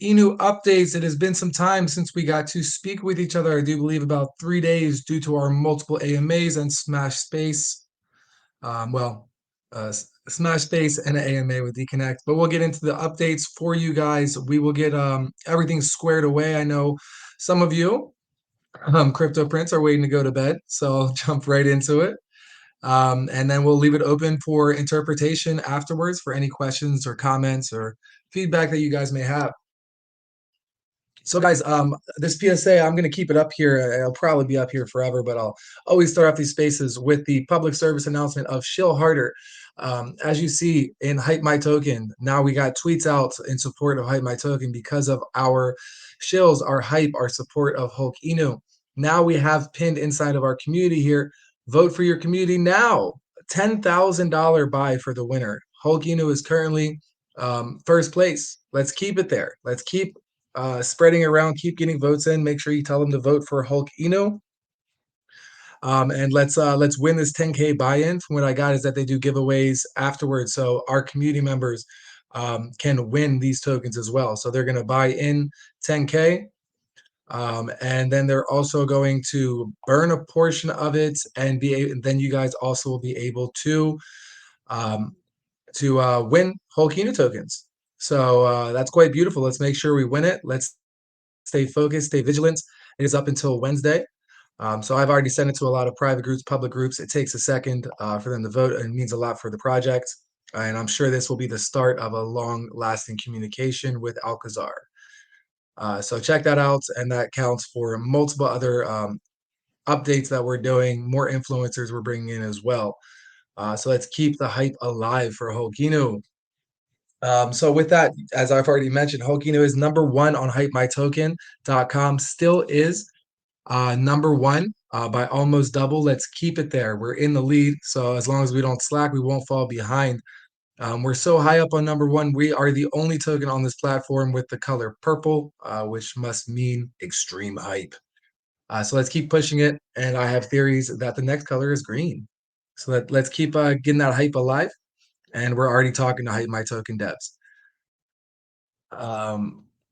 Inu updates. It has been some time since we got to speak with each other. I do believe about 3 days due to our multiple AMAs and Smash Space. Well, Smash Space and an AMA with Deconnect. But we'll get into the updates for you guys. We will get everything squared away. I know some of you, Crypto Prince, are waiting to go to bed, so I'll jump right into it. And then we'll leave it open for interpretation afterwards for any questions or comments or feedback that you guys may have. So, guys, this PSA, I'm going to keep it up here. It'll probably be up here forever, but I'll always start off these spaces with the public service announcement of Shill Harder. As you see in Hype My Token, now we got tweets out in support of Hype My Token because of our shills, our hype, our support of Hulk Inu. Now we have pinned inside of our community here. Vote for your community now. $10,000 buy for the winner. Hulk Inu is currently first place. Let's keep it there. Let's keep spreading around, keep getting votes in. Make sure you tell them to vote for Hulk Eno. And let's win this 10K buy-in. From what I got is that they do giveaways afterwards, so our community members can win these tokens as well. So they're going to buy in 10K, and then they're also going to burn a portion of it, and then you guys also will be able um, to win Hulk Eno tokens. So that's quite beautiful. Let's make sure we win it. Let's stay focused, stay vigilant. It is up until Wednesday. So I've already sent it to a lot of private groups, public groups. It takes a second for them to vote, and it means a lot for the project. And I'm sure this will be the start of a long-lasting communication with Alcazar. So check that out, and that counts for multiple other updates that we're doing, more influencers we're bringing in as well. So let's keep the hype alive for Hokinu. So with that, as I've already mentioned, Hokino is #1 on hypemytoken.com, still is #1 by almost double. Let's keep it there. We're in the lead. So as long as we don't slack, we won't fall behind. We're so high up on #1. We are the only token on this platform with the color purple, which must mean extreme hype. So let's keep pushing it. And I have theories that the next color is green. So let's keep getting that hype alive. And we're already talking to Hype My Token devs.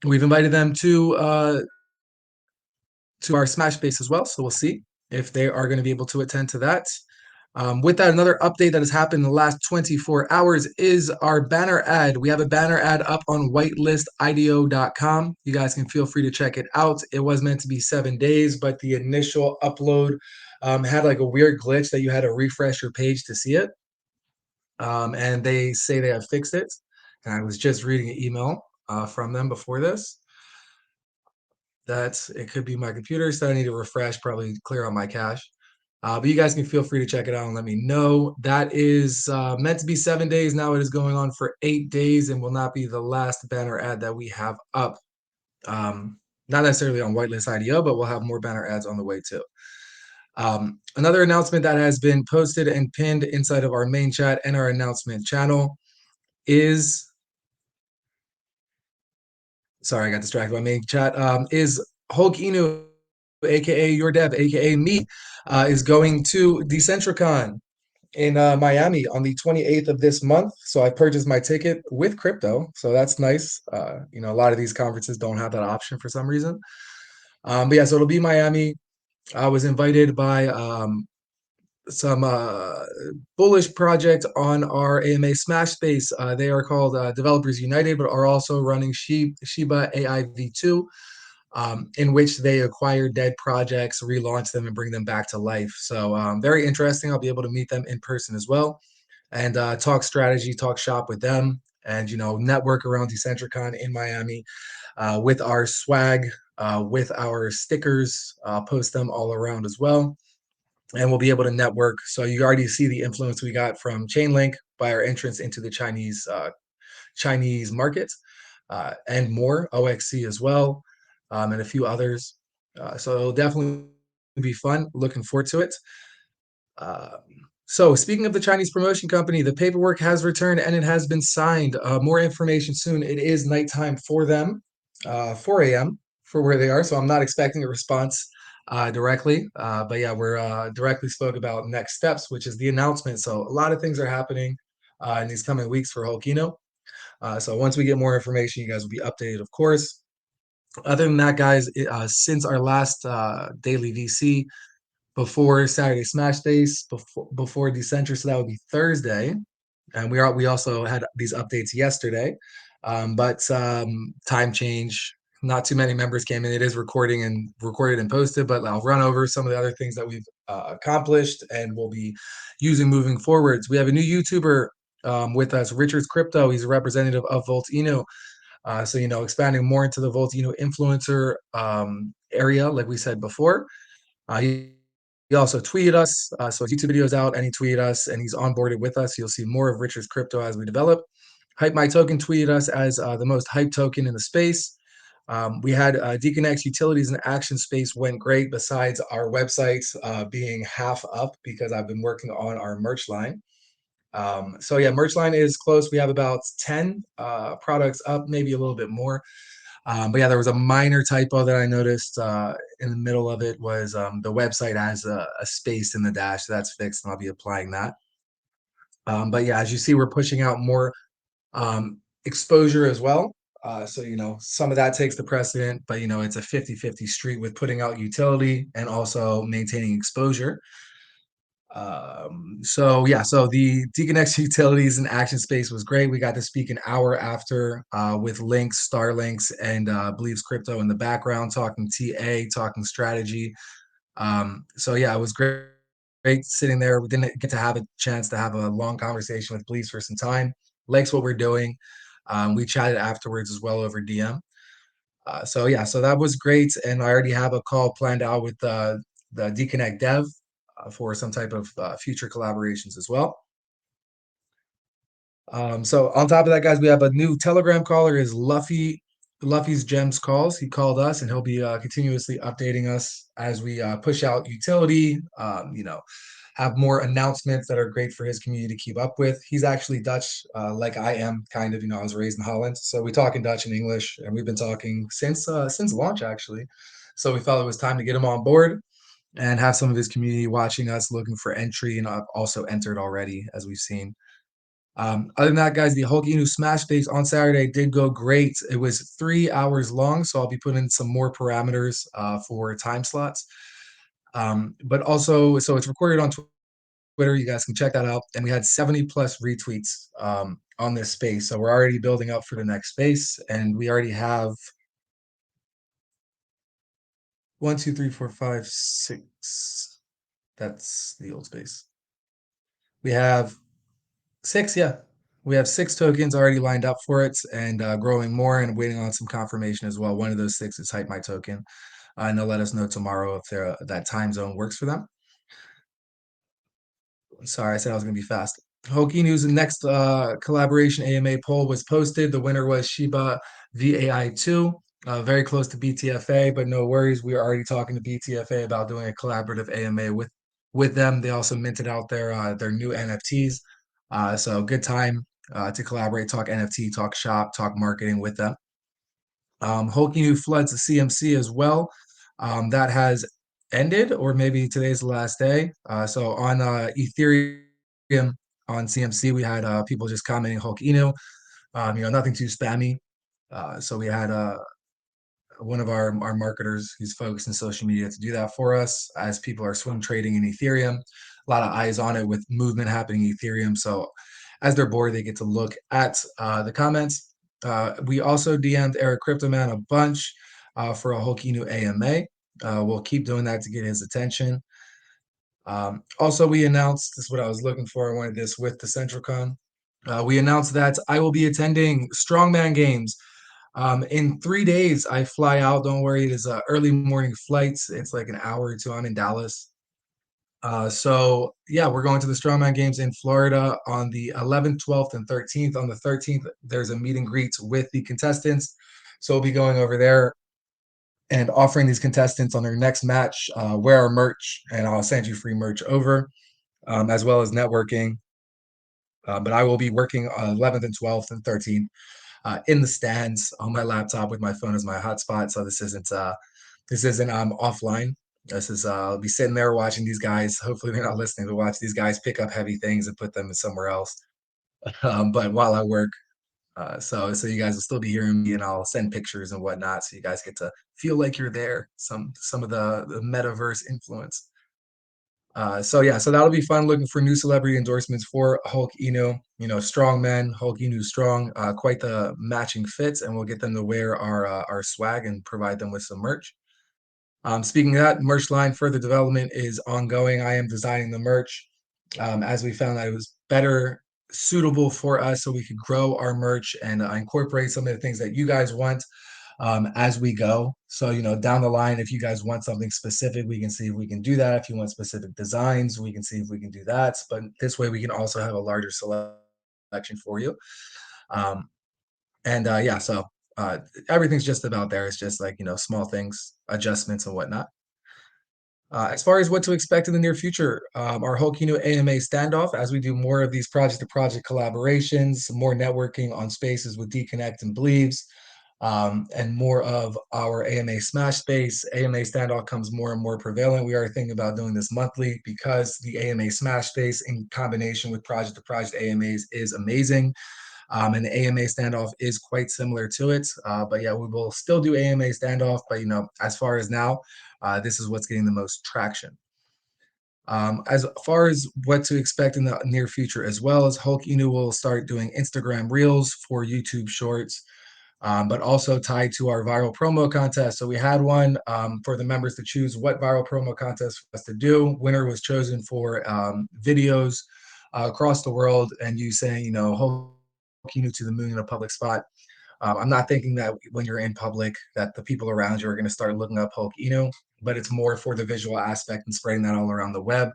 We've invited them to our Smash Base as well, so we'll see if they are going to be able to attend to that. With that, another update that has happened in the last 24 hours is our banner ad. We have a banner ad up on whitelistido.com. You guys can feel free to check it out. It was meant to be 7 days, but the initial upload had like a weird glitch that you had to refresh your page to see it. And they say they have fixed it. And I was just reading an email from them before this. That it could be my computer, so I need to refresh, probably clear out my cache. But you guys can feel free to check it out and let me know. That is meant to be 7 days. Now it is going on for 8 days and will not be the last banner ad that we have up. Not necessarily on Whitelist IDO, but we'll have more banner ads on the way too. Another announcement that has been posted and pinned inside of our main chat and our announcement channel is, sorry, I got distracted by main chat, is Hulk Inu, aka your dev, aka me, is going to Decentricon in Miami on the 28th of this month. So I purchased my ticket with crypto, so that's nice. A lot of these conferences don't have that option for some reason. But yeah, so it'll be Miami. I was invited by some bullish project on our AMA Smash Space. They are called Developers United, but are also running Shiba AI V2, in which they acquire dead projects, relaunch them, and bring them back to life. So very interesting. I'll be able to meet them in person as well and talk strategy, talk shop with them, and network around Decentricon in Miami with our swag, with our stickers, post them all around as well. And we'll be able to network. So you already see the influence we got from Chainlink by our entrance into the Chinese market, and more OXC as well, and a few others. So it'll definitely be fun. Looking forward to it. So speaking of the Chinese promotion company, the paperwork has returned and it has been signed. More information soon. It is nighttime for them, 4 a.m. for where they are. So I'm not expecting a response directly. But yeah, we're directly spoke about next steps, which is the announcement. So a lot of things are happening in these coming weeks for Holkino. So once we get more information, you guys will be updated, of course. Other than that, guys, since our last daily VC before Saturday Smash Days, before December, so that would be Thursday, and we also had these updates yesterday, but time change. Not too many members came in. It is recorded and posted, but I'll run over some of the other things that we've accomplished and we'll be using moving forwards. We have a new YouTuber with us, Richard's Crypto. He's a representative of Voltino. So expanding more into the Voltino influencer area, like we said before. He also tweeted us, so his YouTube video is out, and he tweeted us, and he's onboarded with us. You'll see more of Richard's Crypto as we develop. Hype My Token tweeted us as the most hype token in the space. We had Deconx Utilities and Action Space went great, besides our website being half up because I've been working on our merch line. So yeah, merch line is close. We have about 10 products up, maybe a little bit more. But yeah, there was a minor typo that I noticed in the middle of it was the website has a space in the dash. So that's fixed, and I'll be applying that. But yeah, as you see, we're pushing out more exposure as well. So, some of that takes the precedent, but, it's a 50-50 street with putting out utility and also maintaining exposure. So yeah, so the Deconex utilities and action space was great. We got to speak an hour after with Links, Starlinks, and Believes Crypto in the background, talking TA, talking strategy. So yeah, it was great, great sitting there. We didn't get to have a chance to have a long conversation with Believes for some time. Likes what we're doing. We chatted afterwards as well over DM. So yeah, so that was great, and I already have a call planned out with the Deconnect dev for some type of future collaborations as well. So on top of that, guys, we have a new Telegram caller. Is Luffy's Gems calls. He called us, and he'll be continuously updating us as we push out utility. Have more announcements that are great for his community to keep up with. He's actually Dutch, like I am, kind of. I was raised in Holland, so we talk in Dutch and English, and we've been talking since launch actually. So we felt it was time to get him on board and have some of his community watching us, looking for entry, and also entered already, as we've seen. Other than that, guys, the Hulk Inu Smash Base on Saturday did go great. It was 3 hours long, so I'll be putting some more parameters for time slots. But also, so it's recorded on Twitter. You guys can check that out. And we had 70 plus retweets on this space. So we're already building up for the next space. And we already have one, two, three, four, five, six. That's the old space. We have six, yeah. We have six tokens already lined up for it and growing more and waiting on some confirmation as well. One of those six is Hype My Token. And they'll let us know tomorrow if that time zone works for them. Sorry, I said I was going to be fast. Hoki News' next collaboration AMA poll was posted. The winner was Shiba VAI2, very close to BTFA, but no worries. We are already talking to BTFA about doing a collaborative AMA with them. They also minted out their new NFTs. So good time to collaborate, talk NFT, talk shop, talk marketing with them. Hoki floods the CMC as well. That has ended, or maybe today's the last day. So on Ethereum, on CMC, we had people just commenting Hulk Inu, nothing too spammy. So we had one of our marketers who's focused in social media to do that for us as people are swing trading in Ethereum. A lot of eyes on it with movement happening in Ethereum. So as they're bored, they get to look at the comments. We also DM'd Eric Cryptoman a bunch for a Hulk Inu AMA. We'll keep doing that to get his attention. Also, we announced, this is what I was looking for. I wanted this with the CentralCon. We announced that I will be attending Strongman Games. In 3 days, I fly out. Don't worry, it is a early morning flights. It's like an hour or two. I'm in Dallas. So yeah, we're going to the Strongman Games in Florida on the 11th, 12th, and 13th. On the 13th, there's a meet and greet with the contestants. So we'll be going over there and offering these contestants on their next match, wear our merch, and I'll send you free merch over, as well as networking. But I will be working on 11th and 12th and 13th in the stands on my laptop with my phone as my hotspot. So this isn't offline. This is I'll be sitting there watching these guys. Hopefully they're not listening to watch these guys pick up heavy things and put them somewhere else. But while I work. So you guys will still be hearing me, and I'll send pictures and whatnot, so you guys get to feel like you're there. Some of the metaverse influence. So yeah, so that'll be fun. Looking for new celebrity endorsements for Hulk Eno. You know, strong men, Hulk Eno strong, quite the matching fits, and we'll get them to wear our swag and provide them with some merch. Speaking of that, merch line further development is ongoing. I am designing the merch as we found that it was better suitable for us so we could grow our merch and incorporate some of the things that you guys want as we go. So, you know, down the line, if you guys want something specific, we can see if we can do that. If you want specific designs, we can see if we can do that. But this way, we can also have a larger selection for you. Um, and yeah, so uh, everything's just about there. It's just like, you know, small things, adjustments, and whatnot. As far as what to expect in the near future, our whole Keynote AMA standoff, as we do more of these project to project collaborations, more networking on spaces with Deconnect and Believes, and more of our AMA Smash Space. AMA standoff comes more and more prevalent. We are thinking about doing this monthly because the AMA Smash Space in combination with project to project AMAs is amazing. And the AMA standoff is quite similar to it. But yeah, we will still do AMA standoff. But you know, as far as now, this is what's getting the most traction. As far as what to expect in the near future, as well as Hulk Inu will start doing Instagram Reels for YouTube Shorts, but also tied to our viral promo contest. So we had one for the members to choose what viral promo contest for us to do. Winner was chosen for videos across the world, and you saying, you know, Hulk Inu to the moon in a public spot. I'm not thinking that when you're in public that the people around you are going to start looking up Hulk Inu, but it's more for the visual aspect and spreading that all around the web,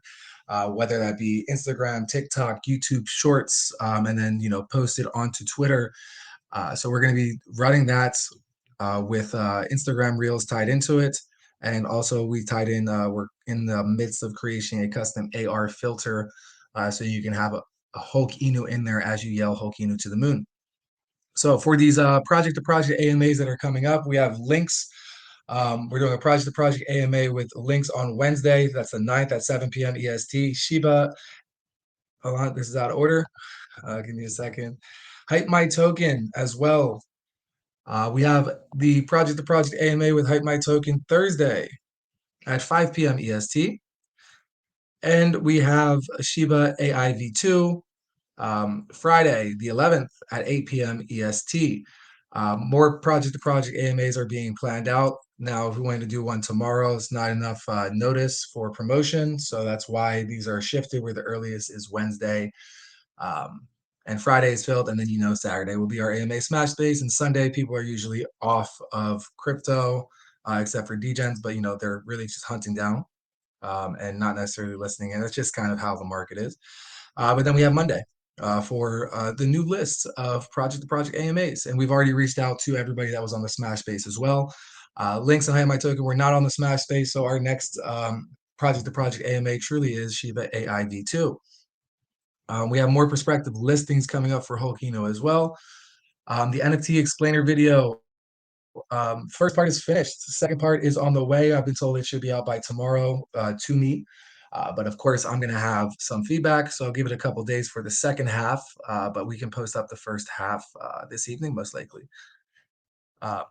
whether that be Instagram, TikTok, YouTube Shorts, and then you know post it onto Twitter. So we're going to be running that with Instagram Reels tied into it, and also we tied in. We're in the midst of creating a custom AR filter, so you can have a Hulk Inu in there as you yell Hulk Inu to the moon. So for these project to project AMAs that are coming up, we have links. We're doing a project to project AMA with links on Wednesday. That's the 9th at 7 p.m. EST. Shiba, hold on, this is out of order. Give me a second. Hype My Token as well. We have the project to project AMA with Hype My Token Thursday at 5 p.m. EST. And we have Shiba AIV2 Friday, the 11th at 8 p.m. EST. More project to project AMAs are being planned out. Now, if we wanted to do one tomorrow, it's not enough notice for promotion. So that's why these are shifted, where the earliest is Wednesday. Um, and Friday is filled. And then, you know, Saturday will be our AMA Smash Space. And Sunday, people are usually off of crypto, except for DGens, but, you know, they're really just hunting down and not necessarily listening. And that's just kind of how the market is. But then we have Monday for the new list of project to project AMAs. And we've already reached out to everybody that was on the Smash Space as well. Links and Hi My Token were not on the Smash Space. So our next project to project AMA truly is Shiba AIV2. We have more prospective listings coming up for Holkino as well. The NFT explainer video, first part is finished. The second part is on the way. I've been told it should be out by tomorrow to me. But of course, I'm going to have some feedback. So I'll give it a couple days for the second half. But we can post up the first half this evening, most likely. Uh,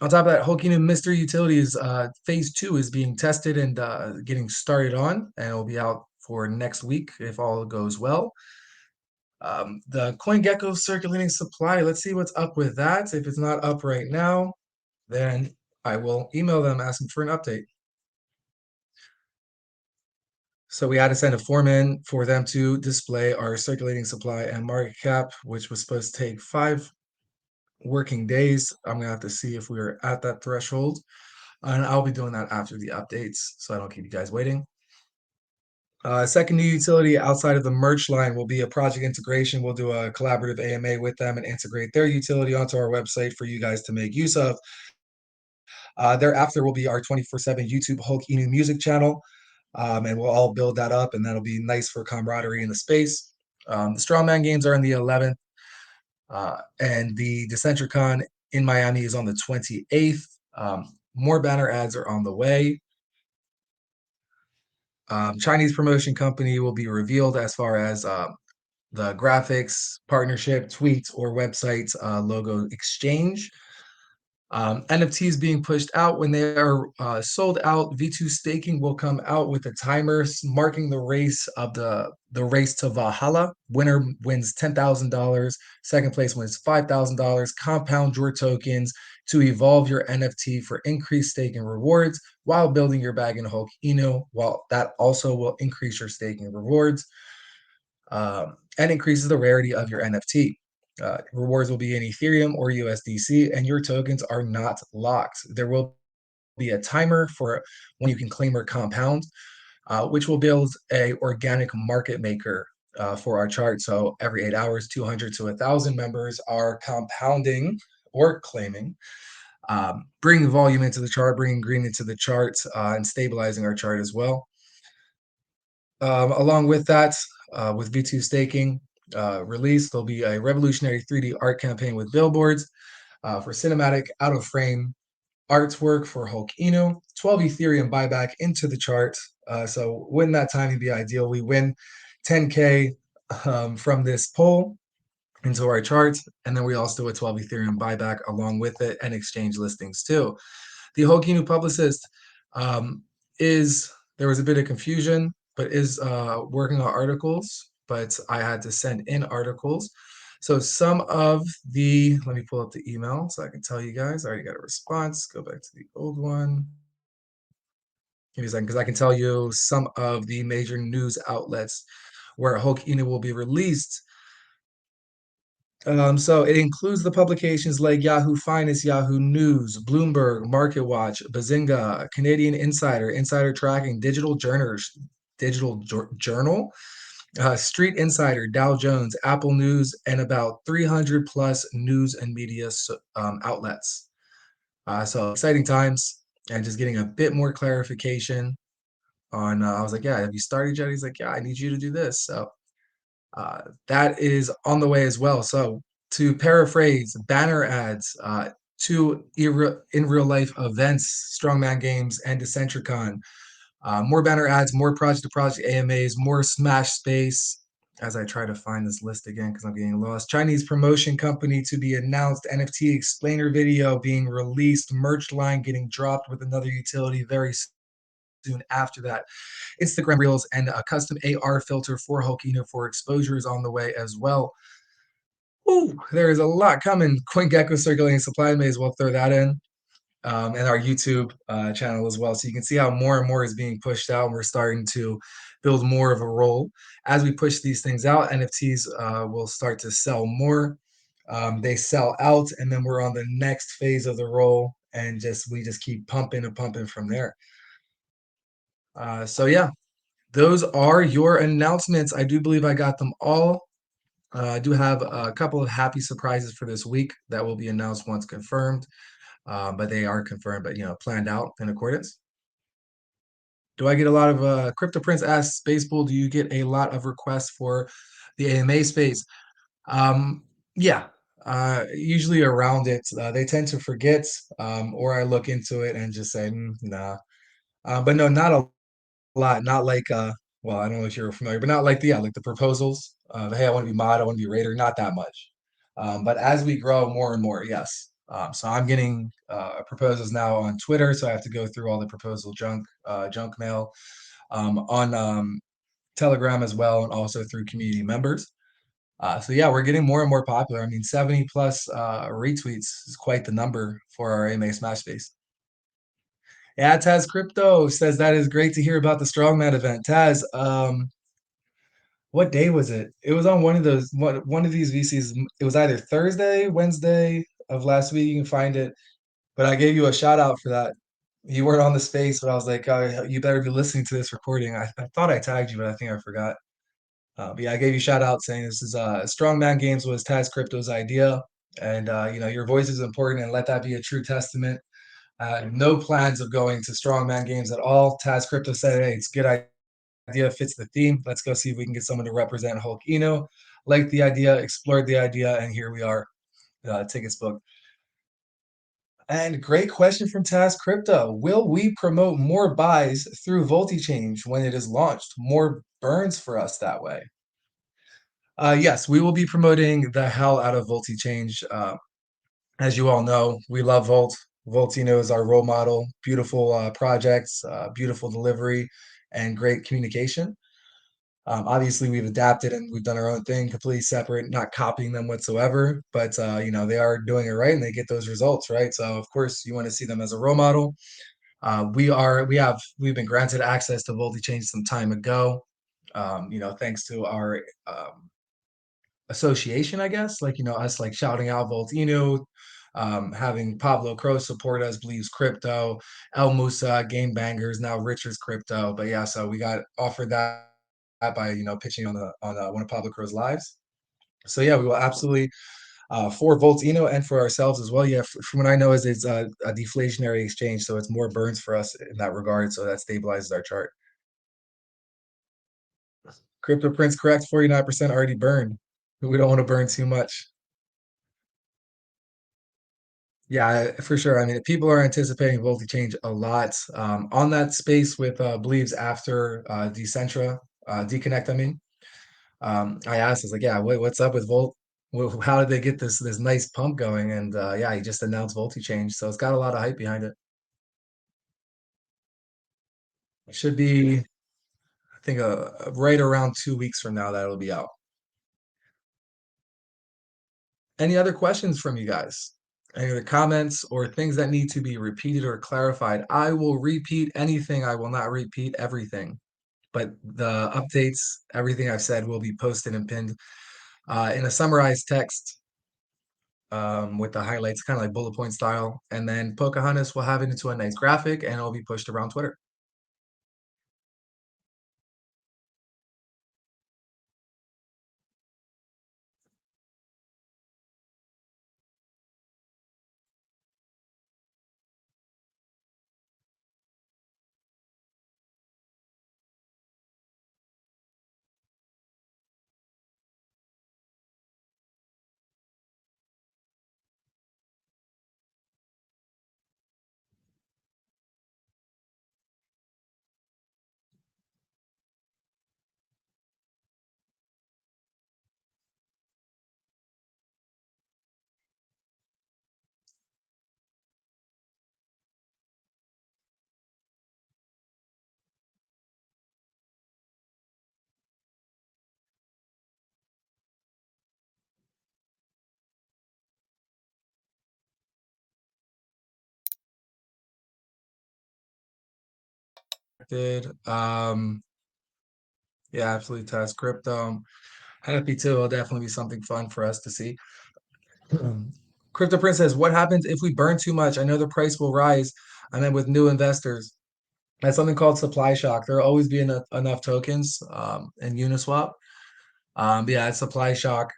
on top of that, Holkino Mystery Utilities Phase 2 is being tested and getting started on, and it will be out for next week if all goes well. The CoinGecko circulating supply, let's see what's up with that. If it's not up right now, then I will email them asking for an update. So we had to send a form in for them to display our circulating supply and market cap, which was supposed to take 5 working days. I'm gonna have to see if we are at that threshold, and I'll be doing that after the updates, so I don't keep you guys waiting. Second new utility outside of the merch line will be a project integration. We'll do a collaborative AMA with them and integrate their utility onto our website for you guys to make use of. Thereafter will be our 24/7 YouTube Hulk Inu music channel, and we'll all build that up, and that'll be nice for camaraderie in the space. The Strongman games are on the 11th, and the Decentricon in Miami is on the 28th. More banner ads are on the way. Chinese promotion company will be revealed as far as the graphics, partnership, tweets, or websites logo exchange. NFTs being pushed out when they are sold out. V2 staking will come out with a timer marking the race of the race to Valhalla. Winner wins $10,000. Second place wins $5,000. Compound your tokens to evolve your NFT for increased staking rewards while building your bag in Hulk Eno. While that also will increase your staking rewards and increases the rarity of your NFT. Rewards will be in Ethereum or USDC, and your tokens are not locked. There will be a timer for when you can claim or compound, which will build a organic market maker for our chart. So every 8 hours, 200 to 1,000 members are compounding or claiming, bringing volume into the chart, bringing green into the chart, and stabilizing our chart as well. Along with that, with V2 staking release, there'll be a revolutionary 3D art campaign with billboards for cinematic out of frame artwork for Hulk Inu, 12 Ethereum buyback into the chart. So win that time would be ideal. We win 10K from this poll into our chart, and then we also do a 12 Ethereum buyback along with it and exchange listings too. The Hokinu publicist is there was a bit of confusion, but is working on articles. But I had to send in articles. So some of the let me pull up the email so I can tell you guys. I already got a response. Go back to the old one. Give me a second because I can tell you some of the major news outlets where Hulk Inu will be released. So it includes the publications like Yahoo Finance, Yahoo News, Bloomberg, MarketWatch, Bazinga, Canadian Insider, Insider Tracking, Digital Journal, Street Insider, Dow Jones, Apple News, and about 300 plus news and media outlets. So exciting times, and just getting a bit more clarification on. I was like, "Yeah, have you started yet?" He's like, "Yeah, I need you to do this." So that is on the way as well. So to paraphrase, banner ads to in real life events, strongman games, and Decentricon. More banner ads, more project to project AMAs, more Smash Space. As I try to find this list again because I'm getting lost. Chinese promotion company to be announced. NFT explainer video being released. Merch line getting dropped with another utility very soon after that. Instagram Reels and a custom AR filter for Hulkino for exposure is on the way as well. Ooh, there is a lot coming. CoinGecko circulating supply, may as well throw that in. And our YouTube channel as well. So you can see how more and more is being pushed out, and we're starting to build more of a role. As we push these things out, NFTs will start to sell more. They sell out, and then we're on the next phase of the roll, and we just keep pumping and pumping from there. So yeah, those are your announcements. I do believe I got them all. I do have a couple of happy surprises for this week that will be announced once confirmed, but they are confirmed, but planned out in accordance. Do I get a lot of Crypto Prince asks Spacebull, do you get a lot of requests for the AMA space? Yeah, usually around it. They tend to forget, or I look into it and just say, nah. But no, not a lot, not like well, I don't know if you're familiar, but not like like the proposals. Hey, I want to be mod, I want to be raider, not that much. But as we grow more and more, yes. So I'm getting proposals now on Twitter, so I have to go through all the proposal junk mail on Telegram as well, and also through community members. So yeah, we're getting more and more popular. I mean, 70 plus retweets is quite the number for our AMA Smash Space. Yeah, Taz Crypto says that is great to hear about the Strongman event. Taz, what day was it? It was on one of these VCs. It was either Thursday, Wednesday of last week. You can find it, but I gave you a shout out for that. You weren't on the space, but I was like, oh, you better be listening to this recording. I thought I tagged you, but I think I forgot. But yeah, I gave you shout out saying this is Strongman Games was Taz Crypto's idea, and your voice is important, and let that be a true testament. No plans of going to Strongman Games at all. Taz Crypto said, "Hey, it's a good idea, fits the theme. Let's go see if we can get someone to represent Hulk Eno." Liked the idea, explored the idea, and here we are. Tickets booked. And great question from Taz Crypto. Will we promote more buys through VoltiChange when it is launched? More burns for us that way? Yes, we will be promoting the hell out of Volti-Change. As you all know, we love Volt. Voltino is our role model. Beautiful projects, beautiful delivery, and great communication. Obviously, we've adapted and we've done our own thing, completely separate, not copying them whatsoever. But they are doing it right, and they get those results right. So, of course, you want to see them as a role model. We've been granted access to Volti-Change some time ago. Thanks to our association, I guess, like, us like shouting out Voltino, having Pablo Crow support us, believes crypto, El Musa, Game Bangers, now Richard's crypto. But yeah, so we got offered that by, pitching on one of Pablo Crow's lives. So yeah, we will absolutely for Voltino and for ourselves as well. Yeah, from what I know is it's a deflationary exchange, so it's more burns for us in that regard. So that stabilizes our chart. Crypto Prince correct, 49% already burned. We don't want to burn too much. Yeah, for sure. I mean, people are anticipating Volt to change a lot on that space with believes after Decentra deconnect. I mean, I asked, I was like, yeah, what's up with Volt? How did they get this nice pump going? And yeah, he just announced Volti change, so it's got a lot of hype behind it. It should be, I think, right around 2 weeks from now that it'll be out. Any other questions from you guys? Any other comments or things that need to be repeated or clarified? I will repeat anything. I will not repeat everything. But the updates, everything I've said will be posted and pinned in a summarized text with the highlights, kind of like bullet point style. And then Pocahontas will have it into a nice graphic and it'll be pushed around Twitter. Did yeah, absolutely test crypto. Happy too. It'll definitely be something fun for us to see. Crypto Prince says, "What happens if we burn too much? I know the price will rise. I mean, with new investors, that's something called supply shock. There'll always be enough tokens in Uniswap. But yeah, it's supply shock,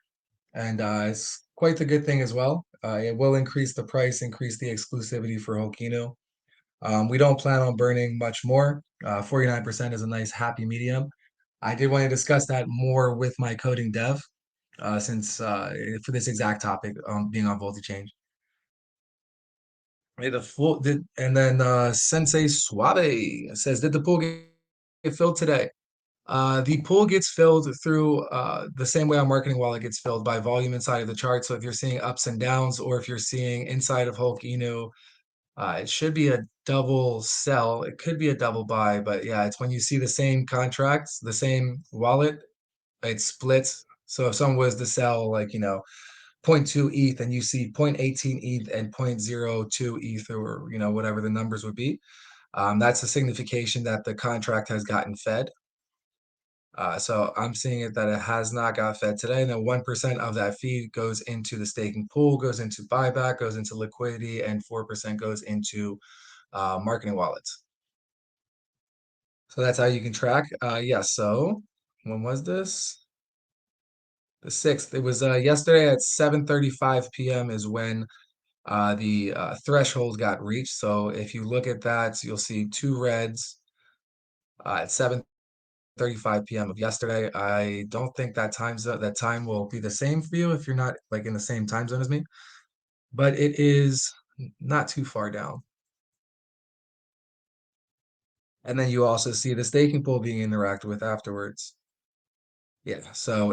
and it's quite the good thing as well. It will increase the price, increase the exclusivity for Hokino. We don't plan on burning much more. 49% is a nice happy medium. I did want to discuss that more with my coding dev, since for this exact topic, being on Volti Change. And then Sensei Suave says, "Did the pool get filled today?" The pool gets filled through the same way our marketing wallet gets filled by volume inside of the chart. So if you're seeing ups and downs, or if you're seeing inside of Hulk Inu, it should be a double sell. It could be a double buy, but yeah, it's when you see the same contracts, the same wallet, it splits. So if someone was to sell, like, zero point 0.2 ETH and you see 0.18 ETH and zero point 0.02 ETH, or whatever the numbers would be, that's a signification that the contract has gotten fed. So I'm seeing it that it has not got fed today. And then 1% of that fee goes into the staking pool, goes into buyback, goes into liquidity, and 4% goes into marketing wallets. So that's how you can track. Yeah, so when was this? The 6th. It was yesterday at 7:35 p.m. is when the threshold got reached. So if you look at that, you'll see two reds at 7:35 p.m. of yesterday. I don't think that time will be the same for you if you're not like in the same time zone as me, but it is not too far down. And then you also see the staking pool being interacted with afterwards. Yeah, so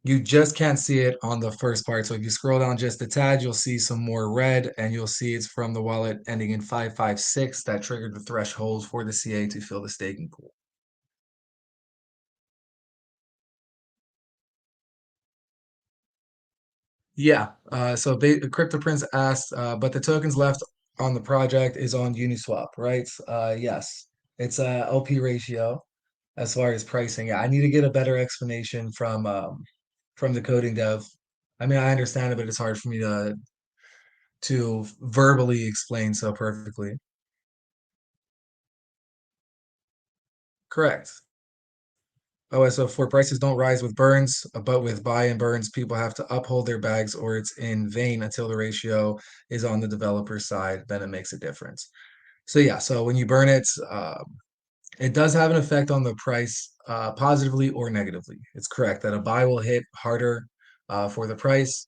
You just can't see it on the first part. So if you scroll down just a tad, you'll see some more red, and you'll see it's from the wallet ending in 556 that triggered the threshold for the CA to fill the staking pool. Yeah. CryptoPrince asked, but the tokens left on the project is on Uniswap, right? Yes. It's a LP ratio as far as pricing. Yeah, I need to get a better explanation from the coding dev. I mean, I understand it, but it's hard for me to verbally explain so perfectly. Correct. Oh, so for prices don't rise with burns, but with buy and burns, people have to uphold their bags or it's in vain until the ratio is on the developer side. Then it makes a difference. So yeah, so when you burn it, it does have an effect on the price, positively or negatively. It's correct that a buy will hit harder for the price,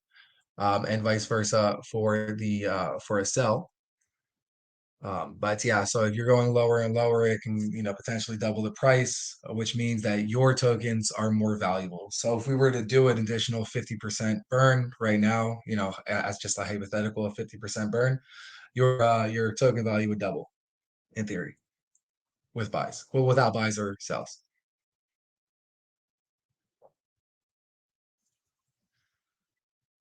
and vice versa for a sell. But yeah, so if you're going lower and lower, it can, potentially double the price, which means that your tokens are more valuable. So if we were to do an additional 50% burn right now, as just a hypothetical of 50% burn, your token value would double in theory with buys. Well, without buys or sells.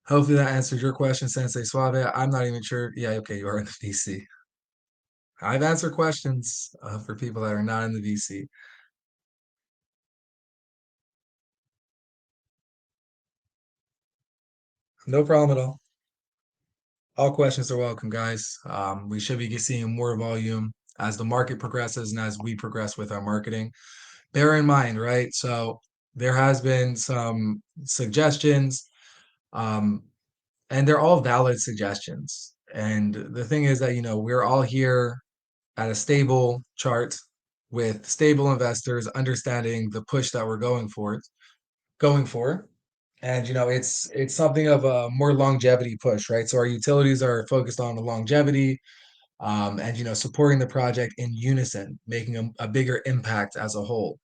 Hopefully that answers your question, Sensei Suave. I'm not even sure. Yeah, okay, you are in the VC. I've answered questions for people that are not in the VC. No problem at all. All questions are welcome, guys. We should be seeing more volume as the market progresses and as we progress with our marketing. Bear in mind, right? So there has been some suggestions, um, and they're all valid suggestions. And the thing is that, we're all here at a stable chart with stable investors understanding the push that we're going for. And it's something of a more longevity push, right? So our utilities are focused on the longevity, and supporting the project in unison, making a bigger impact as a whole.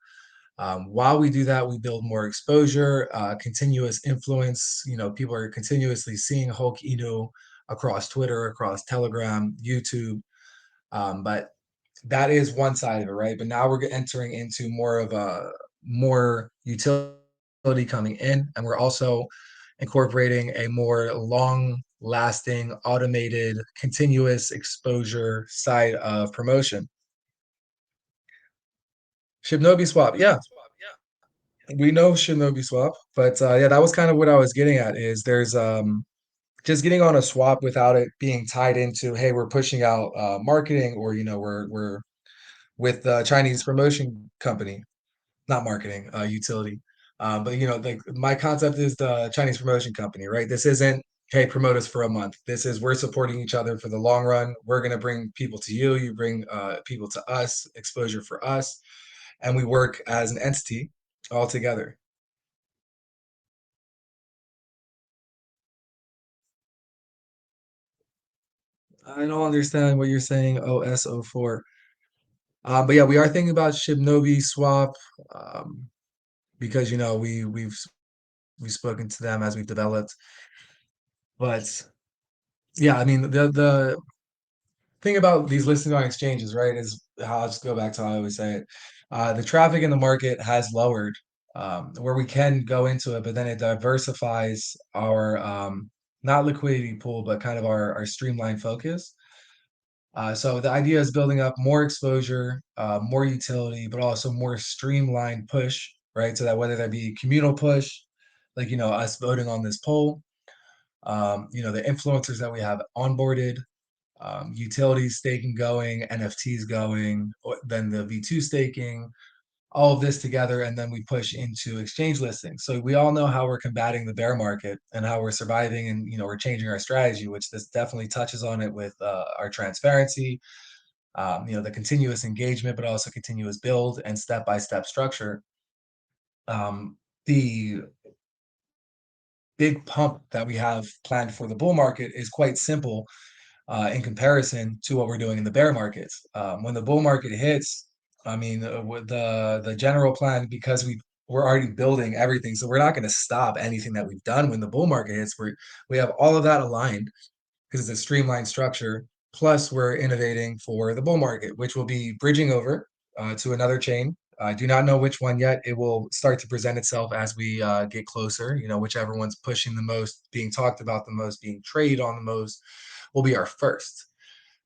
While we do that, we build more exposure, continuous influence. People are continuously seeing Hulk Inu across Twitter, across Telegram, YouTube. But that is one side of it, right? But now we're entering into more of a more utility coming in, and we're also incorporating a more long lasting, automated, continuous exposure side of promotion. Shinobi Swap, yeah, we know Shinobi Swap, but yeah, that was kind of what I was getting at. Is there's just getting on a swap without it being tied into, hey, we're pushing out marketing, or we're with the Chinese promotion company, not marketing, utility. But like my concept is the Chinese promotion company, right? This isn't, hey, promote us for a month. This is, we're supporting each other for the long run. We're gonna bring people to you. You bring people to us, exposure for us, and we work as an entity all together. I don't understand what you're saying. OS04. But yeah, we are thinking about Shibnobi Swap, um, because we've spoken to them as we've developed. But yeah, I mean the thing about these listings on exchanges, right, is how I'll just go back to how I always say it. The traffic in the market has lowered, where we can go into it, but then it diversifies our not liquidity pool, but kind of our streamlined focus. So the idea is building up more exposure, more utility, but also more streamlined push, right? So that whether that be communal push, like us voting on this poll, the influencers that we have onboarded, utilities staking going, NFTs going, then the V2 staking, all of this together, and then we push into exchange listings. So we all know how we're combating the bear market and how we're surviving, and we're changing our strategy, which this definitely touches on it with our transparency, the continuous engagement, but also continuous build and step-by-step structure. The big pump that we have planned for the bull market is quite simple in comparison to what we're doing in the bear markets. When the bull market hits, I mean, with the general plan, because we we're already building everything. So we're not going to stop anything that we've done when the bull market hits. We have all of that aligned because it's a streamlined structure. Plus, we're innovating for the bull market, which will be bridging over to another chain. I do not know which one yet. It will start to present itself as we get closer. You know, whichever one's pushing the most, being talked about the most, being traded on the most, will be our first.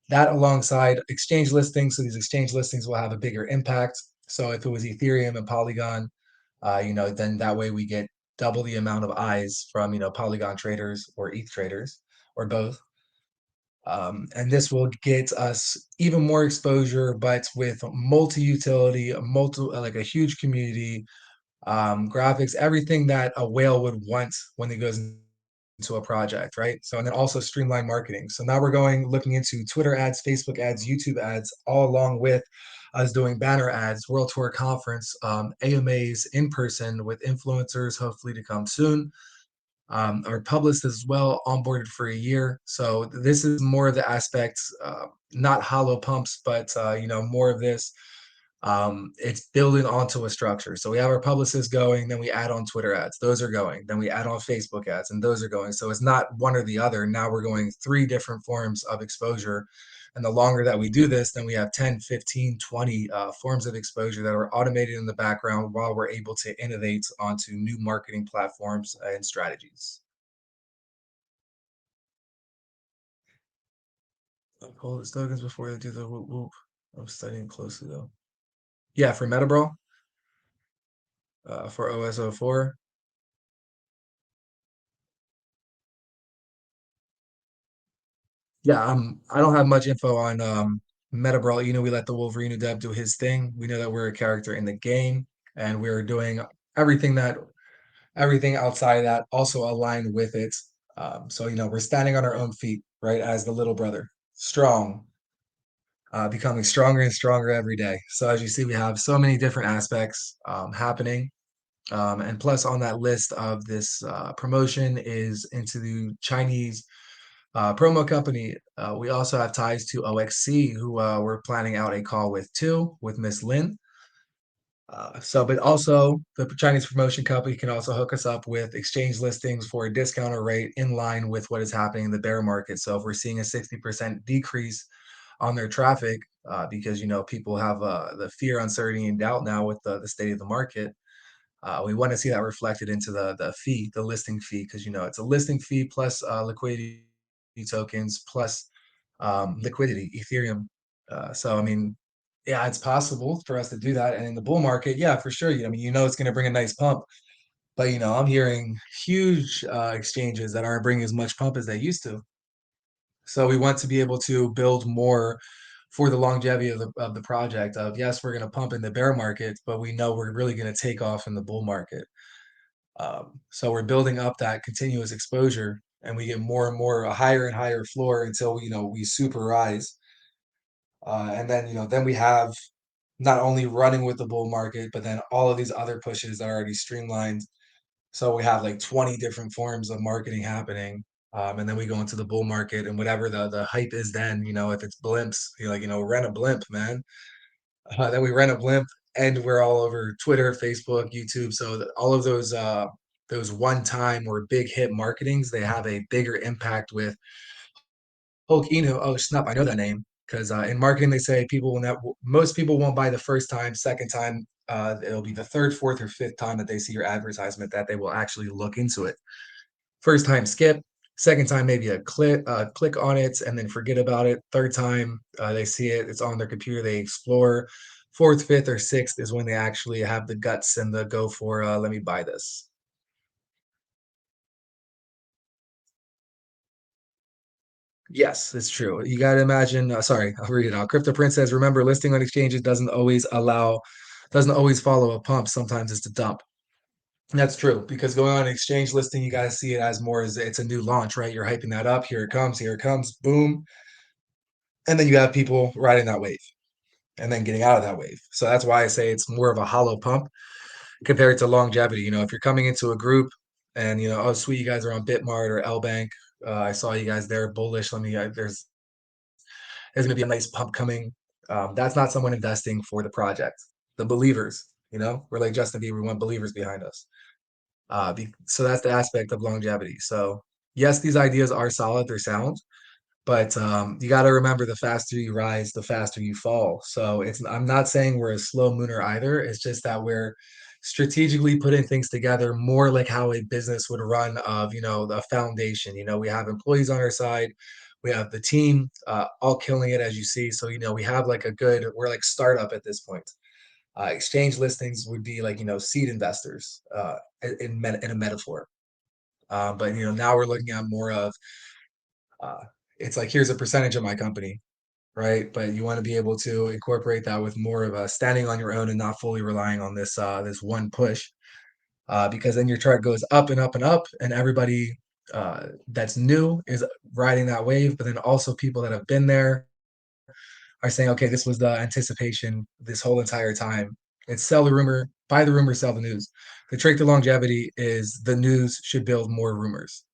That alongside exchange listings, so these exchange listings will have a bigger impact. So if it was Ethereum and Polygon, then that way we get double the amount of eyes from Polygon traders or ETH traders or both. And this will get us even more exposure, but with multi-utility, like a huge community, graphics, everything that a whale would want when it goes into a project, right? So, and then also streamline marketing. So now we're looking into Twitter ads, Facebook ads, YouTube ads, all along with us doing banner ads, World Tour Conference, AMAs in person with influencers, hopefully to come soon. Our publicist as well onboarded for a year. So this is more of the aspects, not hollow pumps, but more of this. It's building onto a structure. So we have our publicists going, then we add on Twitter ads. Those are going. Then we add on Facebook ads, and those are going. So it's not one or the other. Now we're going three different forms of exposure. And the longer that we do this, then we have 10, 15, 20 forms of exposure that are automated in the background while we're able to innovate onto new marketing platforms and strategies. Pull the tokens before they do the whoop whoop. I'm studying closely though. Yeah, for Metabro, for OSO4. Yeah, I don't have much info on Meta Brawl. You know, we let the Wolverine Dev do his thing. We know that we're a character in the game, and we're doing everything that everything outside of that also aligned with it. So we're standing on our own feet, right, as the little brother, strong, becoming stronger and stronger every day. So as you see, we have so many different aspects happening. And plus, on that list of this promotion is into the Chinese promo company. We also have ties to OXC, who we're planning out a call with too, with Miss Lin. But also the Chinese promotion company can also hook us up with exchange listings for a discounted rate in line with what is happening in the bear market. So if we're seeing a 60% decrease on their traffic, because people have the fear, uncertainty, and doubt now with the state of the market, we want to see that reflected into the fee, the listing fee, because it's a listing fee plus liquidity tokens plus liquidity, Ethereum. So I mean, yeah, it's possible for us to do that. And in the bull market, yeah, for sure. I mean, it's going to bring a nice pump. But I'm hearing huge exchanges that aren't bringing as much pump as they used to. So we want to be able to build more for the longevity of the project. Of yes, we're going to pump in the bear market, but we know we're really going to take off in the bull market. So we're building up that continuous exposure, and we get more and more a higher and higher floor until we super rise. And then then we have not only running with the bull market, but then all of these other pushes that are already streamlined. So we have like 20 different forms of marketing happening. And then we go into the bull market and whatever the hype is then, if it's blimps, you're like, rent a blimp, man. Then we rent a blimp and we're all over Twitter, Facebook, YouTube. So all of those one time or big hit marketings, they have a bigger impact with Hulk. Oh snap, I know that name because in marketing they say people will not. Most people won't buy the first time, second time. It'll be the third, fourth, or fifth time that they see your advertisement that they will actually look into it. First time skip, second time maybe a click on it and then forget about it. Third time they see it, it's on their computer, they explore. Fourth, fifth, or sixth is when they actually have the guts and the go for let me buy this. Yes, it's true. You got to imagine. Sorry, I'll read it out. Crypto Prince says, "Remember, listing on exchanges doesn't always follow a pump. Sometimes it's a dump." And that's true because going on an exchange listing, you got to see it as more as it's a new launch, right? You're hyping that up. Here it comes, boom, and then you have people riding that wave and then getting out of that wave. So that's why I say it's more of a hollow pump compared to longevity. If you're coming into a group and oh sweet, you guys are on Bitmart or L Bank. I saw you guys there bullish. Let me. There's going to be a nice pump coming. That's not someone investing for the project. The believers. We're like Justin Bieber, we want believers behind us. So that's the aspect of longevity. So yes, these ideas are solid, they're sound, but you got to remember the faster you rise, the faster you fall. So it's I'm not saying we're a slow mooner either. It's just that we're strategically putting things together more like how a business would run of, the foundation. We have employees on our side. We have the team all killing it as you see. So, we have like we're like startup at this point. Exchange listings would be like, seed investors in a metaphor. But, now we're looking at more of, uh, it's like, here's a percentage of my company, right? But you want to be able to incorporate that with more of a standing on your own and not fully relying on this one push, because then your chart goes up and up and up, and everybody that's new is riding that wave. But then also people that have been there are saying, okay, this was the anticipation this whole entire time. It's sell the rumor, buy the rumor, sell the news. The trick to longevity is the news should build more rumors.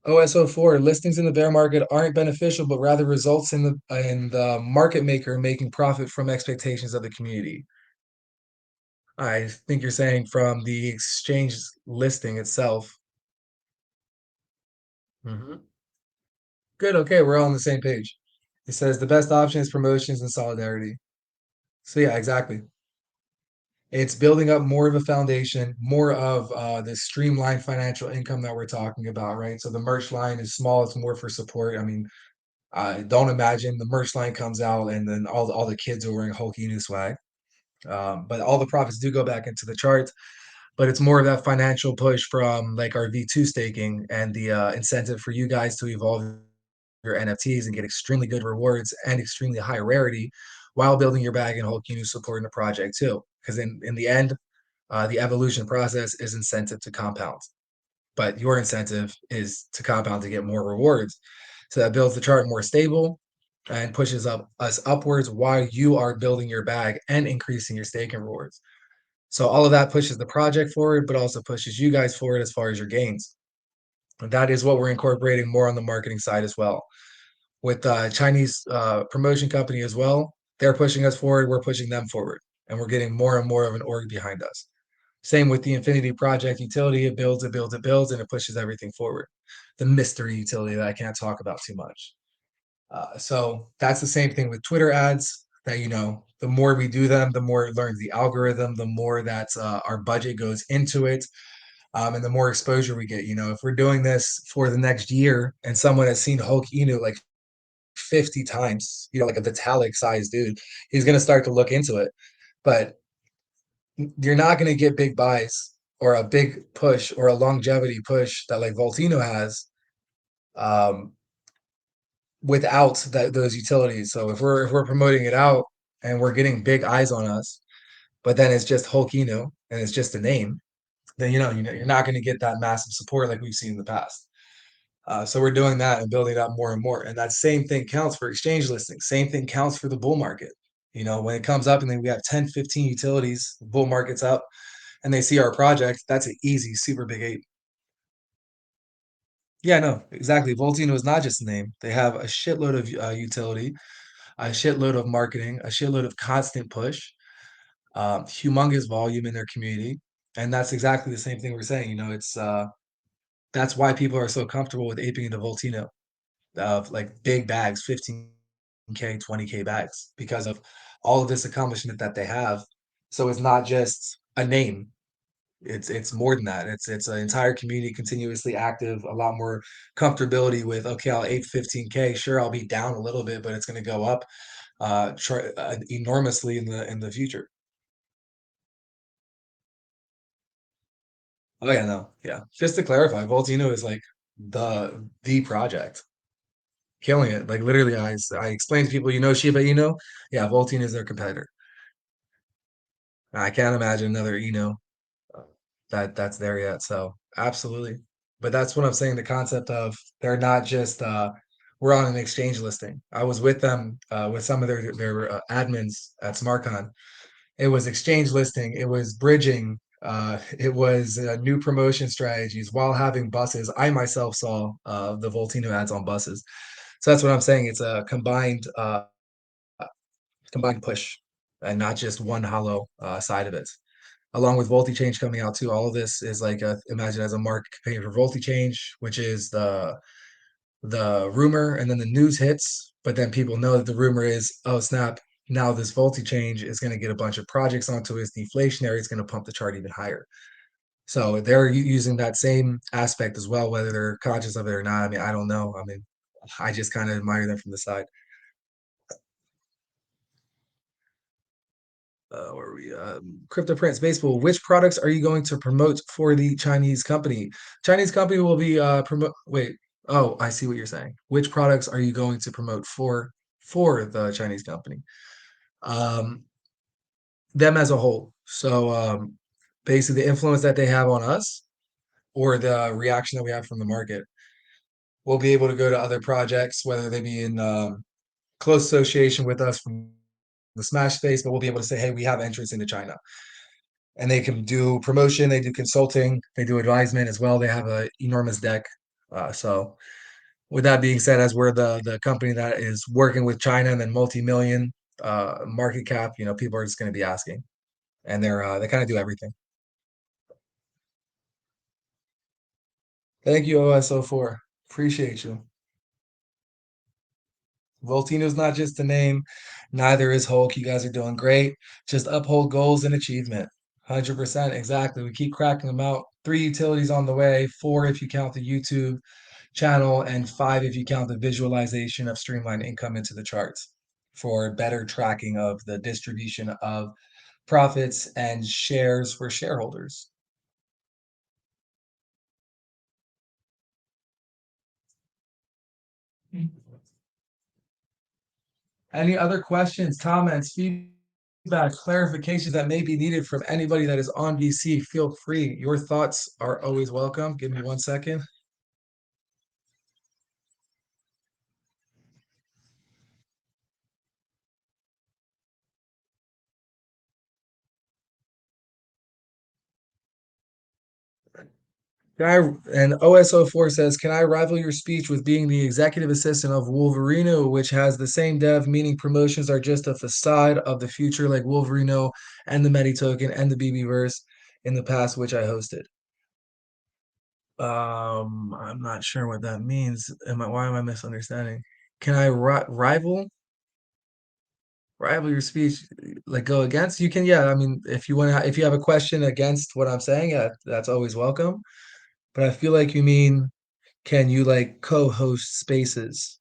OSO4 listings in the bear market aren't beneficial, but rather results in the market maker making profit from expectations of the community. I think you're saying from the exchange listing itself. Mhm. Good. Okay, we're all on the same page. It says the best option is promotions and solidarity. So yeah, exactly. It's building up more of a foundation, more of the streamlined financial income that we're talking about, right? So the merch line is small; it's more for support. I mean, I don't imagine the merch line comes out and then all the kids are wearing Hulk new swag. But all the profits do go back into the charts. But it's more of that financial push from like our V2 staking and the incentive for you guys to evolve your NFTs and get extremely good rewards and extremely high rarity while building your bag and Hulk supporting the project too. Because in the end, the evolution process is incentive to compound, but your incentive is to compound to get more rewards. So that builds the chart more stable and pushes us upwards while you are building your bag and increasing your staking rewards. So all of that pushes the project forward, but also pushes you guys forward as far as your gains. And that is what we're incorporating more on the marketing side as well. With Chinese promotion company as well, they're pushing us forward, we're pushing them forward, and we're getting more and more of an org behind us. Same with the Infinity Project utility. It builds, it builds, it builds, and it pushes everything forward. The mystery utility that I can't talk about too much. So that's the same thing with Twitter ads. That the more we do them, the more it learns the algorithm, the more that our budget goes into it, and the more exposure we get. If we're doing this for the next year, and someone has seen Hulk like 50 times, like a Vitalik sized dude, he's gonna start to look into it. But you're not going to get big buys or a big push or a longevity push that like Voltino has um, without those utilities. So if we're promoting it out and we're getting big eyes on us, but then it's just Hulkino and it's just a name, then you're not going to get that massive support like we've seen in the past. So we're doing that and building it up more and more. And that same thing counts for exchange listings. Same thing counts for the bull market. When it comes up and then we have 10, 15 utilities, bull market's up, and they see our project, that's an easy, super big ape. Yeah, no, exactly. Voltino is not just a name. They have a shitload of utility, a shitload of marketing, a shitload of constant push, humongous volume in their community. And that's exactly the same thing we're saying. It's that's why people are so comfortable with aping into Voltino of like big bags, 15K, 20K bags, because of all of this accomplishment that they have. So it's not just a name. It's more than that. It's an entire community continuously active, a lot more comfortability with, okay, I'll ape 15K. Sure, I'll be down a little bit, but it's going to go up enormously in the future. Oh yeah, no, yeah. Just to clarify, Voltino is like the project, killing it. Like literally, I explain to people, Shiba Inu, yeah, Voltino is their competitor. I can't imagine another uh, that's there yet. So absolutely. But that's what I'm saying. The concept of they're not just we're on an exchange listing. I was with them with some of their admins at SmartCon. It was exchange listing. It was bridging. It was new promotion strategies while having buses. I myself saw the Voltino ads on buses. So that's what I'm saying. It's a combined combined push, and not just one hollow side of it. Along with Change coming out too, all of this is like imagine as a market campaign for Change, which is the rumor, and then the news hits, but then people know that the rumor is, oh snap, now this Change is going to get a bunch of projects onto it, it's deflationary, it's going to pump the chart even higher. So they're using that same aspect as well, whether they're conscious of it or not. I mean, I don't know. I mean, I just kind of admire them from the side. Where are we? Crypto Prince Baseball. Which products are you going to promote for the Chinese company? Chinese company will be promote. Wait. Oh, I see what you're saying. Which products are you going to promote for the Chinese company? Um, them as a whole. So basically, the influence that they have on us, or the reaction that we have from the market, we'll be able to go to other projects, whether they be in close association with us from the Smash space, but we'll be able to say, hey, we have entrance into China. And they can do promotion, they do consulting, they do advisement as well. They have an enormous deck. So, with that being said, as we're the company that is working with China and then multi-million market cap, people are just going to be asking, and they kind of do everything. Thank you, OSO4. Appreciate you. Voltino's not just a name, neither is Hulk. You guys are doing great. Just uphold goals and achievement. 100%. Exactly. We keep cracking them out. 3 utilities on the way, 4 if you count the YouTube channel, and 5 if you count the visualization of streamlined income into the charts for better tracking of the distribution of profits and shares for shareholders. Any other questions, comments, feedback, clarifications that may be needed from anybody that is on VC? Feel free. Your thoughts are always welcome. Give me 1 second. And OSO4 says, can I rival your speech with being the executive assistant of Wolverino, which has the same dev, meaning promotions are just a facade of the future, like Wolverino and the Medi token and the BB in the past, which I hosted. I'm not sure what that means. Why am I misunderstanding? Can I rival your speech, like go against? You can, yeah. I mean, if you have a question against what I'm saying, yeah, that's always welcome. But I feel like you mean, can you like co-host spaces?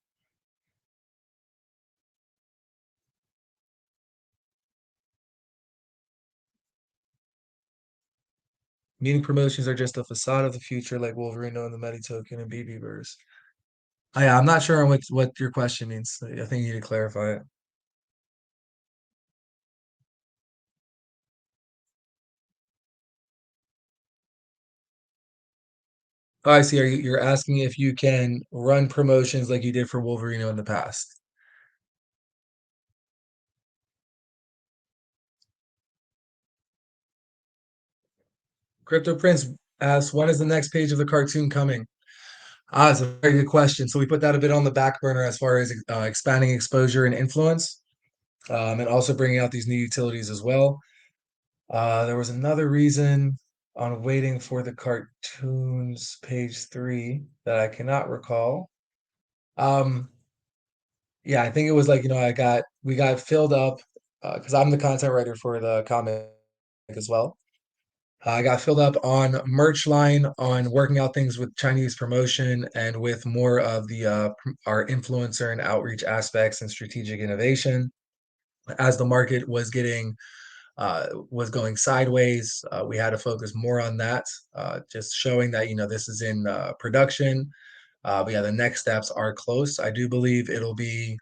Meeting promotions are just a facade of the future, like Wolverino and the Medi token and BB. Yeah, I'm not sure on what your question means. I think you need to clarify it. Oh, I see. You're asking if you can run promotions like you did for Wolverino in the past? Crypto Prince asks, when is the next page of the cartoon coming? It's a very good question. So we put that a bit on the back burner as far as expanding exposure and influence, and also bringing out these new utilities as well. There was another reason on waiting for the cartoons, page 3, that I cannot recall. Um, yeah, I think it was like, we got filled up because I'm the content writer for the comic as well. I got filled up on merch line, on working out things with Chinese promotion, and with more of the our influencer and outreach aspects and strategic innovation. As the market was going sideways, we had to focus more on that, just showing that this is in production. But yeah, the next steps are close. I do believe it'll be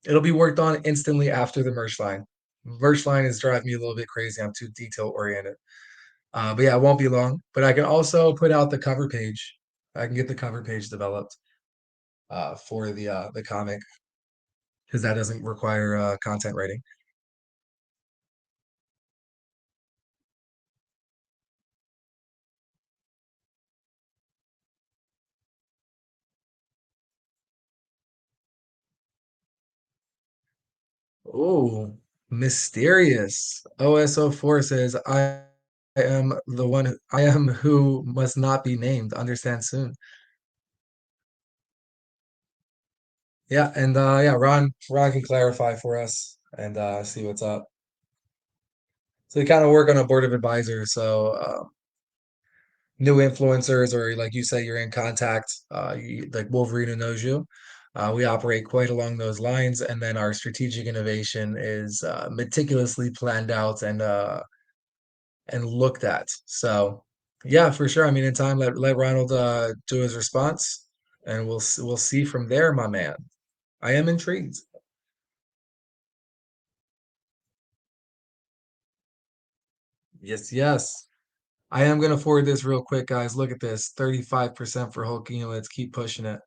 worked on instantly after the merch line. Merch line is driving me a little bit crazy. I'm too detail oriented. But yeah, it won't be long. But I can also put out the cover page. I can get the cover page developed for the comic, because that doesn't require content writing. Oh, mysterious. OSO4 says, I am the one I am who must not be named. Understand soon. Yeah, and yeah, Ron can clarify for us and see what's up. So we kind of work on a board of advisors. So new influencers, or like you say, you're in contact, like Wolverine who knows you. We operate quite along those lines, and then our strategic innovation is meticulously planned out and looked at. So, yeah, for sure. I mean, in time, let Ronald do his response, and we'll see from there, my man. I am intrigued. Yes, yes. I am gonna forward this real quick, guys. Look at this, 35% for Hulking. Let's keep pushing it.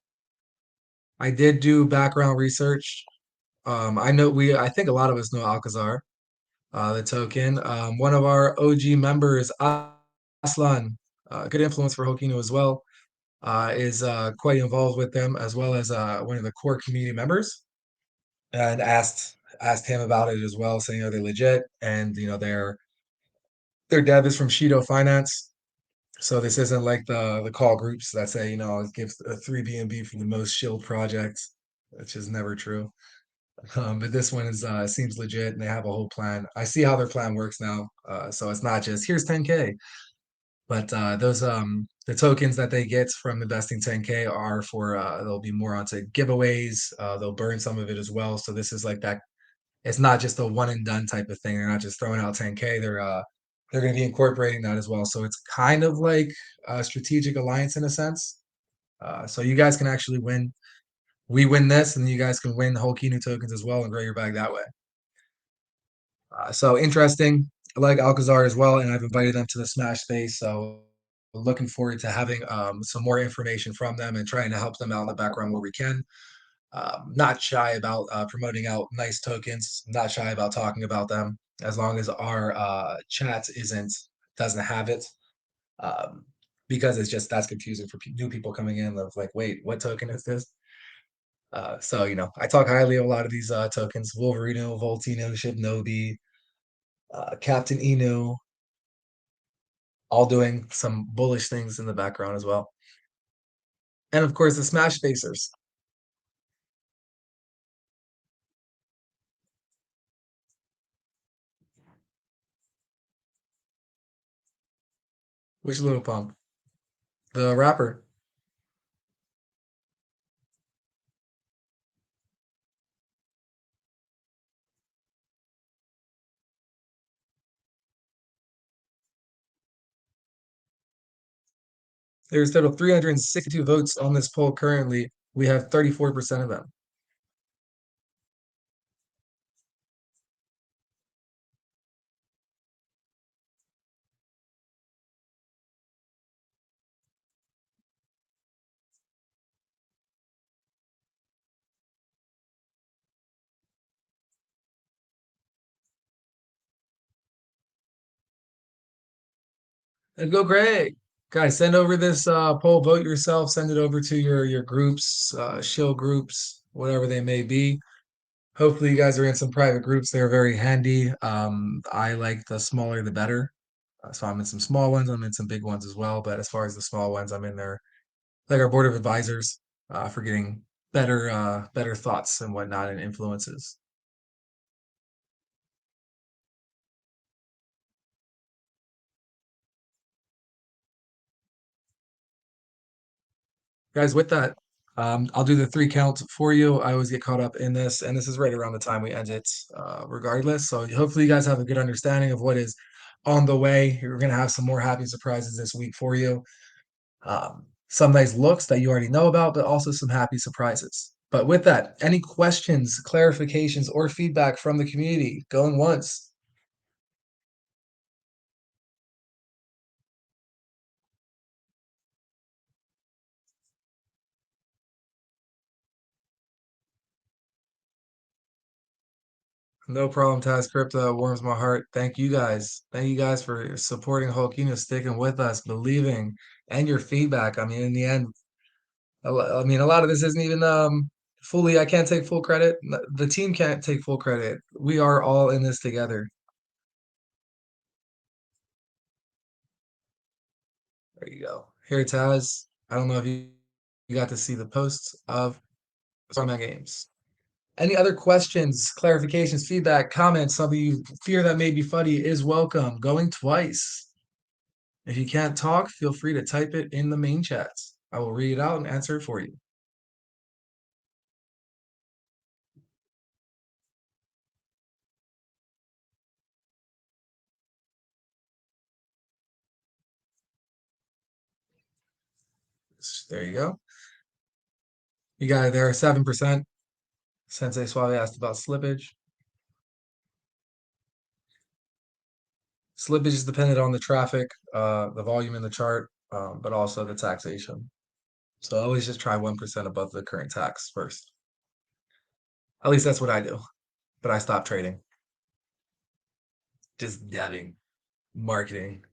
I did do background research. I know I think a lot of us know Alcazar, the token. One of our OG members, Aslan, good influence for Hokino as well, is quite involved with them as well as one of the core community members, and asked him about it as well, saying are they legit, and their dev is from Shido Finance. So this isn't like the call groups that say, it gives a 3 BNB for the most shield project, which is never true. But this one is seems legit, and they have a whole plan. I see how their plan works now. So it's not just here's 10K, but those the tokens that they get from investing 10K are for they'll be more onto giveaways. They'll burn some of it as well. So this is like that. It's not just a one and done type of thing. They're not just throwing out 10K. They're going to be incorporating that as well. So it's kind of like a strategic alliance in a sense. So you guys can actually win. We win this, and you guys can win whole Kinu tokens as well and grow your bag that way. So interesting. I like Alcazar as well, and I've invited them to the Smash space. So looking forward to having some more information from them and trying to help them out in the background where we can. Not shy about promoting out nice tokens. Not shy about talking about them as long as our chat isn't doesn't have it. Um, because it's just that's confusing for new people coming in. Of like, wait, what token is this? So I talk highly of a lot of these tokens: Wolverino, Voltino, Shibnobi, Captain Inu, all doing some bullish things in the background as well. And of course, the Smash Facers. Which little pump? The rapper. There's total 362 votes on this poll currently. We have 34% of them. And go Greg. Guys, send over this poll, vote yourself, send it over to your groups, shill groups, whatever they may be. Hopefully you guys are in some private groups. They're very handy. I like the smaller the better. So I'm in some small ones, I'm in some big ones as well. But as far as the small ones, I'm in there like our board of advisors for getting better thoughts and whatnot and influences. Guys, with that, I'll do the 3 count for you. I always get caught up in this, and this is right around the time we end it, regardless. So hopefully you guys have a good understanding of what is on the way. We're gonna have some more happy surprises this week for you. Some nice looks that you already know about, but also some happy surprises. But with that, any questions, clarifications, or feedback from the community? Going once. No problem, Taz Crypto. It warms my heart. Thank you guys. Thank you guys for supporting Hulk, sticking with us, believing, and your feedback. I mean, in the end, I mean, a lot of this isn't even fully. I can't take full credit. The team can't take full credit. We are all in this together. There you go. Here it has. I don't know if you got to see the posts of Strongman Games. Any other questions, clarifications, feedback, comments, something you fear that may be funny is welcome. Going twice. If you can't talk, feel free to type it in the main chats. I will read it out and answer it for you. There you go. You got it there, 7%. Sensei Suave asked about slippage. Slippage is dependent on the traffic, the volume in the chart, but also the taxation. So always just try 1% above the current tax first. At least that's what I do. But I stopped trading. Just dabbing, marketing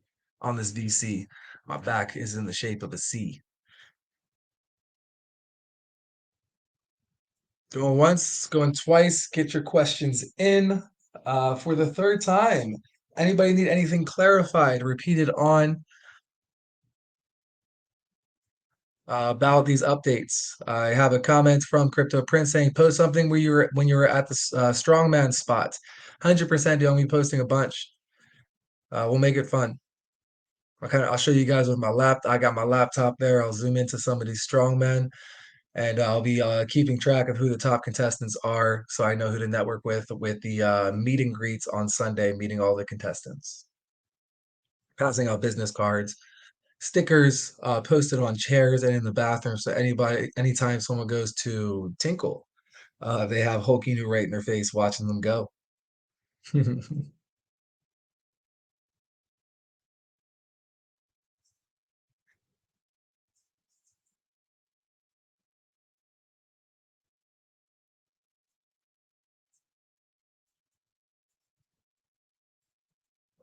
on this VC. My back is in the shape of a C. Going once, going twice. Get your questions in for the third time. Anybody need anything clarified, repeated on about these updates? I have a comment from Crypto Prince saying, "Post something where you were when you were at the strongman spot." 100% do. I'm be posting a bunch. We'll make it fun. I'll show you guys with my laptop. I got my laptop there. I'll zoom into some of these strongmen, and I'll be keeping track of who the top contestants are, so I know who to network with the meet and greets on Sunday, meeting all the contestants, passing out business cards, stickers posted on chairs and in the bathroom. So anytime someone goes to Tinkle, they have Hulky right in their face watching them go.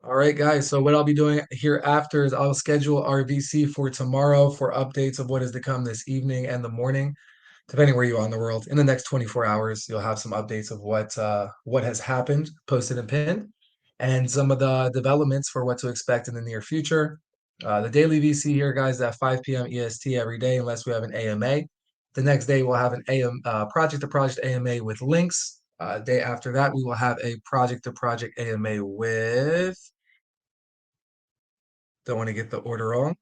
All right, guys. So what I'll be doing here after is I'll schedule our VC for tomorrow for updates of what is to come this evening and the morning, depending where you are in the world. In the next 24 hours, you'll have some updates of what has happened, posted and pinned, and some of the developments for what to expect in the near future. The daily VC here, guys, at 5 p.m. EST every day, unless we have an AMA. The next day, we'll have an AM project to project AMA with links. Day after that, we will have a project to project AMA with. Don't want to get the order wrong.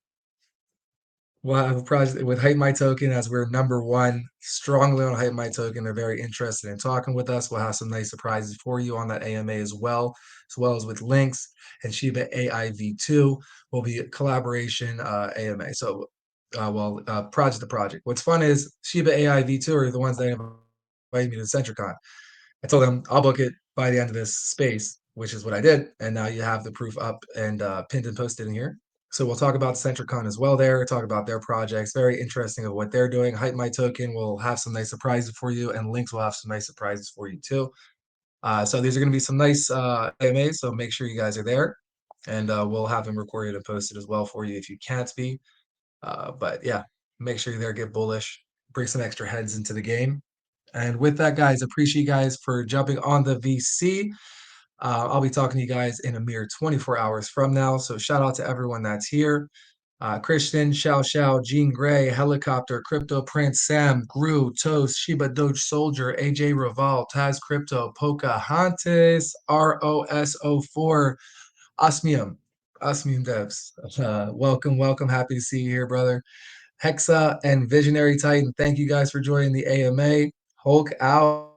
We'll have a project with Hype My Token as we're number one, strongly on Hype My Token. They're very interested in talking with us. We'll have some nice surprises for you on that AMA as well as with links and Shiba AI V2 will be a collaboration AMA. So, project to project. What's fun is Shiba AI V2 are the ones that invited me to Centricon. I told them I'll book it by the end of this space, which is what I did. And now you have the proof up and pinned and posted in here. So we'll talk about Centricon as well there, talk about their projects. Very interesting of what they're doing. Hype My Token will have some nice surprises for you, and Links will have some nice surprises for you too. So these are going to be some nice AMAs, so make sure you guys are there. And we'll have them recorded and posted as well for you if you can't be. But yeah, make sure you're there, get bullish, bring some extra heads into the game. And with that, guys, appreciate you guys for jumping on the VC. I'll be talking to you guys in a mere 24 hours from now. So shout out to everyone that's here. Christian, Xiao Xiao, Jean Gray, Helicopter, Crypto Prince, Sam, Gru, Toast, Shiba Doge Soldier, AJ Reval, Taz Crypto, Pocahontas, ROSO4, Osmium, Osmium Devs. Welcome, welcome. Happy to see you here, brother. Hexa and Visionary Titan, thank you guys for joining the AMA. Hulk out.